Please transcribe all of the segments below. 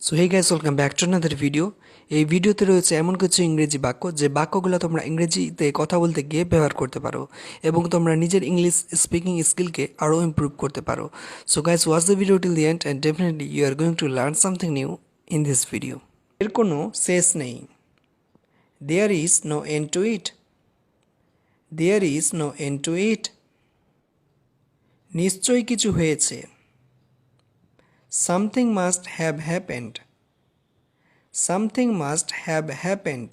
So hey guys, welcome back to another video. এই ভিডিওতে রয়েছে এমন কিছু ইংরেজি বাক্য যে বাক্যগুলো তোমরা ইংরেজিতে কথা বলতে গিয়ে ব্যবহার করতে পারো এবং তোমরা নিজের ইংলিশ স্পিকিং স্কিলকে আরও ইমপ্রুভ করতে পারো। So guys, watch the video till the end and definitely you are going to learn something new in this video. এর কোনো শেষ নেই। There is no end to it. There is no end to it. নিশ্চয়ই কিছু হয়েছে। Something must have happened. Something must have happened.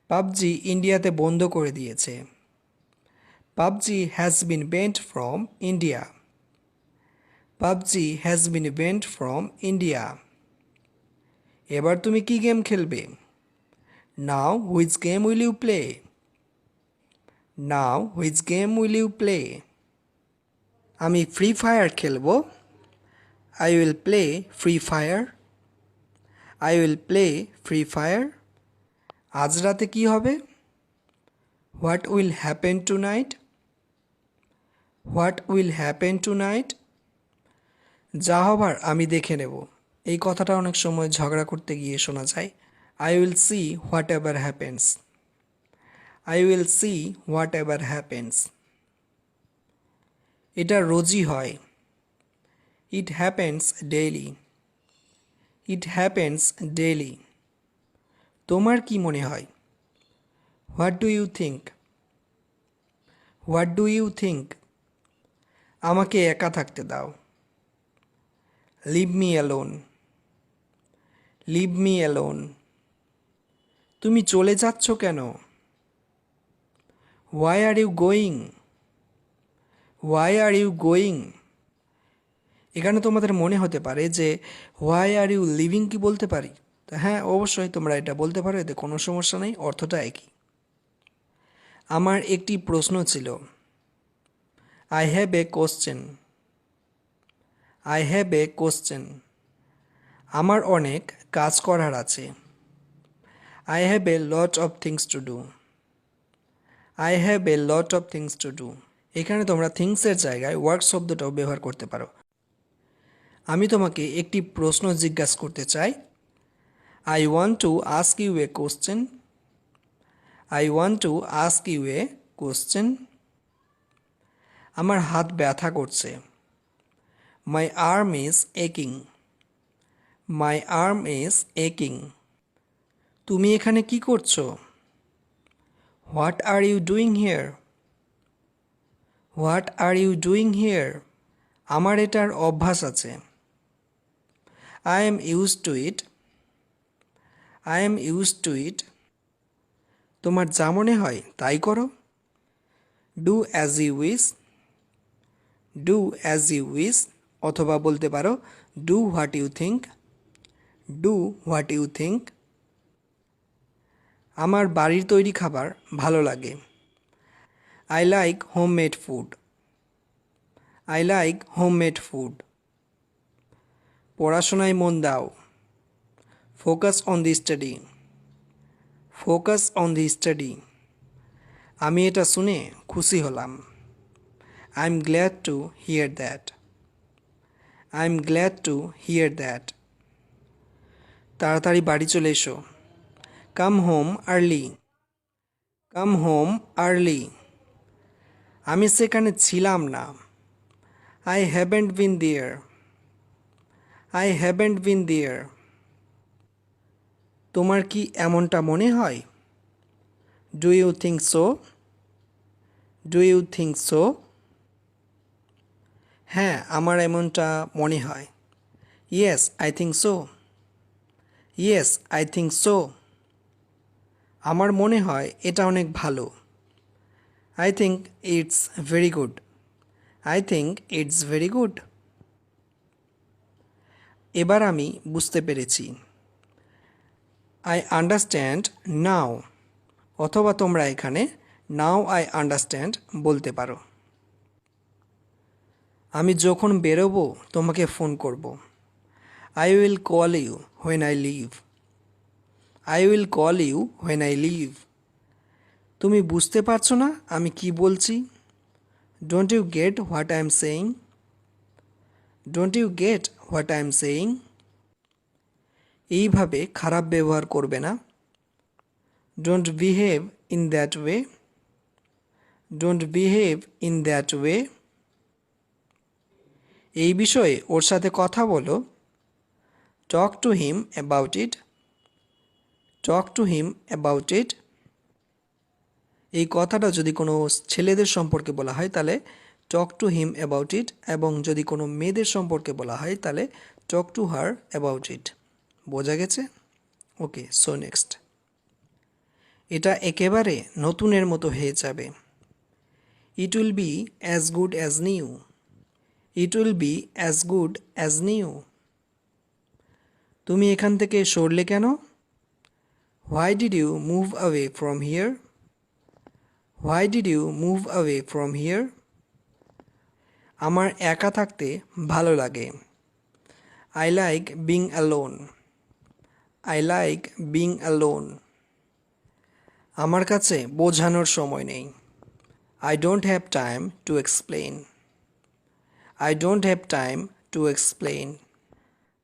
PUBG ইন্ডিয়াতে বন্ধ করে দিয়েছে। PUBG has been banned from India. PUBG has been banned from India. এবার তুমি কি গেম খেলবে? Now which game will you play? Now which game will you play? আমি free fire খেলবো। I will play free fire. I will play free fire. আজ রাতে কি হবে? What will happen tonight? What will happen tonight? যা হবার আমি দেখে নেব। এই কথাটা অনেক সময় ঝগড়া করতে গিয়ে শোনা যায়। I will see whatever happens. I will see whatever happens. এটা রোজই হয়। It happens daily. It happens daily. তোমার কি মনে হয়? What do you think? What do you think? আমাকে একা থাকতে দাও। Leave me alone. Leave me alone. তুমি চলে যাচ্ছ কেন? Why are you going? Why are you going? এখানে তোমাদের মনে হতে পারে যে হোয়াই আর ইউ লিভিং কি বলতে পারি? তো হ্যাঁ, অবশ্যই তোমরা এটা বলতে পারো, এতে কোনো সমস্যা নেই, অর্থটা একই। আমার একটি প্রশ্ন ছিল। I have a question. I have a question. আমার অনেক কাজ করার আছে। I have a lot of things to do. I have a lot of things to do. এখানে তোমরা থিংসের জায়গায় ওয়ার্ক শব্দটাও ব্যবহার করতে পারো। আমি তোমাকে একটি প্রশ্ন জিজ্ঞাসা করতে চাই। I want to ask you a question. I want to ask you a question. আমার হাত ব্যথা করছে। মাই আর্ম ইজ একিং। মাই আর্ম ইজ একিং। তুমি এখানে কি করছো? What are you doing here? What are you doing here? আমার এটার অভ্যাস আছে। I am use to it. I am use to it. তোমার যা মনে হয় তাই করো। Do as you wish. Do as you wish. অথবা বলতে পারো do what you think. Do what you think. আমার বাড়ির তৈরি খাবার ভালো লাগে। I like homemade food. I like homemade food. পড়াশোনায় মন দাও। Focus on the study. Focus on the study. আমি এটা শুনে খুশি হলাম। I am glad to hear that. I am glad to hear that. তাড়াতাড়ি বাড়ি চলে এসো। Come home early. Come home early. আমি সেখানে ছিলাম না। I haven't been there. I haven't been there. তোমার কি এমনটা মনে হয়? Do you think so? Do you think so? হ্যাঁ, আমার এমনটা মনে হয়। Yes I think so. Yes I think so. আমার মনে হয় এটা অনেক ভালো। I think it's very good. I think it's very good. এবার আমি বুঝতে পেরেছি। I understand now. অথবা তোমরা এখানে নাও আই আন্ডারস্ট্যান্ড বলতে পারো। আমি যখন বেরোবো তোমাকে ফোন করব। I will call you when I leave. I will call you when I leave. তুমি বুঝতে পারছো না আমি কি বলছি? Don't you get what I am saying? Don't you get what I am saying? এইভাবে খারাপ ব্যবহার করবে না। Don't behave in that way. Don't behave in that way. এই বিষয়ে ওর সাথে কথা বলো। Talk to him about it. Talk to him about ইট। এই কথাটা যদি কোনো ছেলেদের সম্পর্কে বলা হয় তাহলে টক টু হিম অ্যাবাউট ইট, এবং যদি কোনো মেয়েদের সম্পর্কে বলা হয় তাহলে talk to her about it. বোঝা গেছে? Okay, so next. এটা একেবারে নতুনের মতো হয়ে যাবে। It will be as good as new. It will be as good as new. তুমি এখান থেকে সরলে কেন? Why did you move away from here? Why did you move away from here? আমার একা থাকতে ভালো লাগে। I like being alone. I like being alone. আমার কাছে বোঝানোর সময় নেই। I don't have time to explain. I don't have time to explain.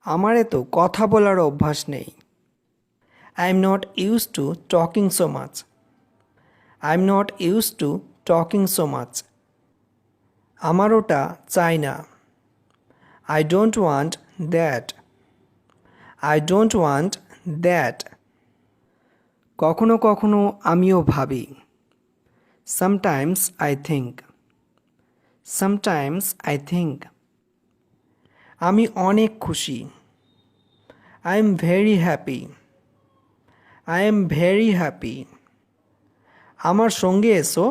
আমার এত কথা বলার অভ্যাস নেই। I am not use to talking so much. I am not use to talking so much. আমার ওটা চাই না। I don't want that. I don't want that. কখনো কখনো আমিও ভাবি। Sometimes I think. Sometimes I think. আমি অনেক খুশি। I am very happy. I am very happy. আমার সঙ্গে এসো।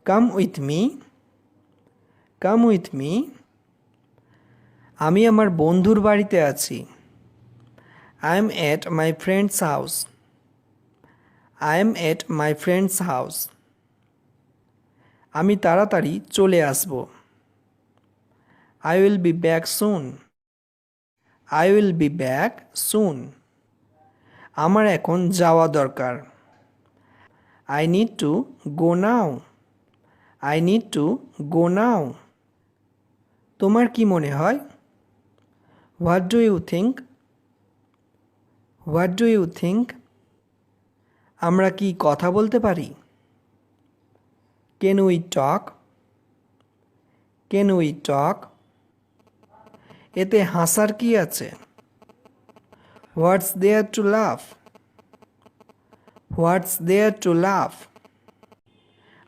Come with me. Come with me. আমি আমার বন্ধুর বাড়িতে আছি। I am at my friend's house. I am at my friend's house. আমি তাড়াতাড়ি চলে আসব। I will be back soon. I will be back soon. আমার এখন যাওয়া দরকার। I need to go now. I need to go now. তোমার কি মনে হয়? What do you think? What do you think? আমরা কি কথা বলতে পারি? Can we talk? Can we talk? এতে হাসার কি আছে? What's there to love? What's there to love?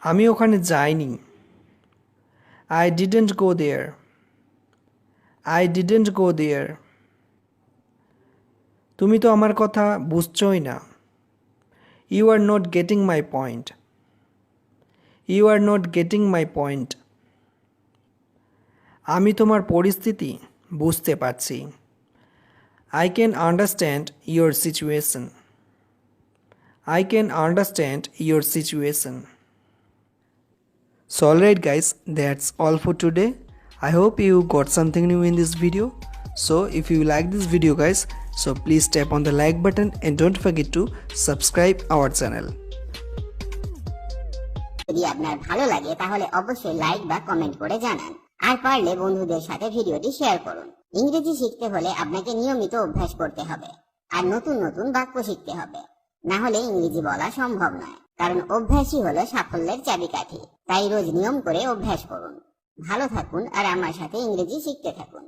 আমি ওখানে যাইনি। I didn't go there. I didn't go there. তুমি তো আমার কথা বুঝছই না। You are not getting my point. You are not getting my point. আমি তোমার পরিস্থিতি বুঝতে পারছি। I can understand your situation. I can understand your situation. So alright guys, that's all for today. I hope you got something new in this video. So if you like this video guys, so please tap on the like button and don't forget to subscribe our channel. যদি আপনার ভালো লাগে তাহলে অবশ্যই like বা comment করে জানান, আর পারলে বন্ধুদের সাথে ভিডিওটি শেয়ার করুন। ইংরেজি শিখতে হলে আপনাকে নিয়মিত অভ্যাস করতে হবে, আর নতুন নতুন বাক্য শিখতে হবে। না হলে ইংরেজি বলা সম্ভব নয়, কারণ অভ্যাসই হলো সাফল্যের চাবিকাঠি। তাই রোজ নিয়ম করে অভ্যাস করুন। ভালো থাকুন আর আমার সাথে ইংরেজি শিখতে থাকুন।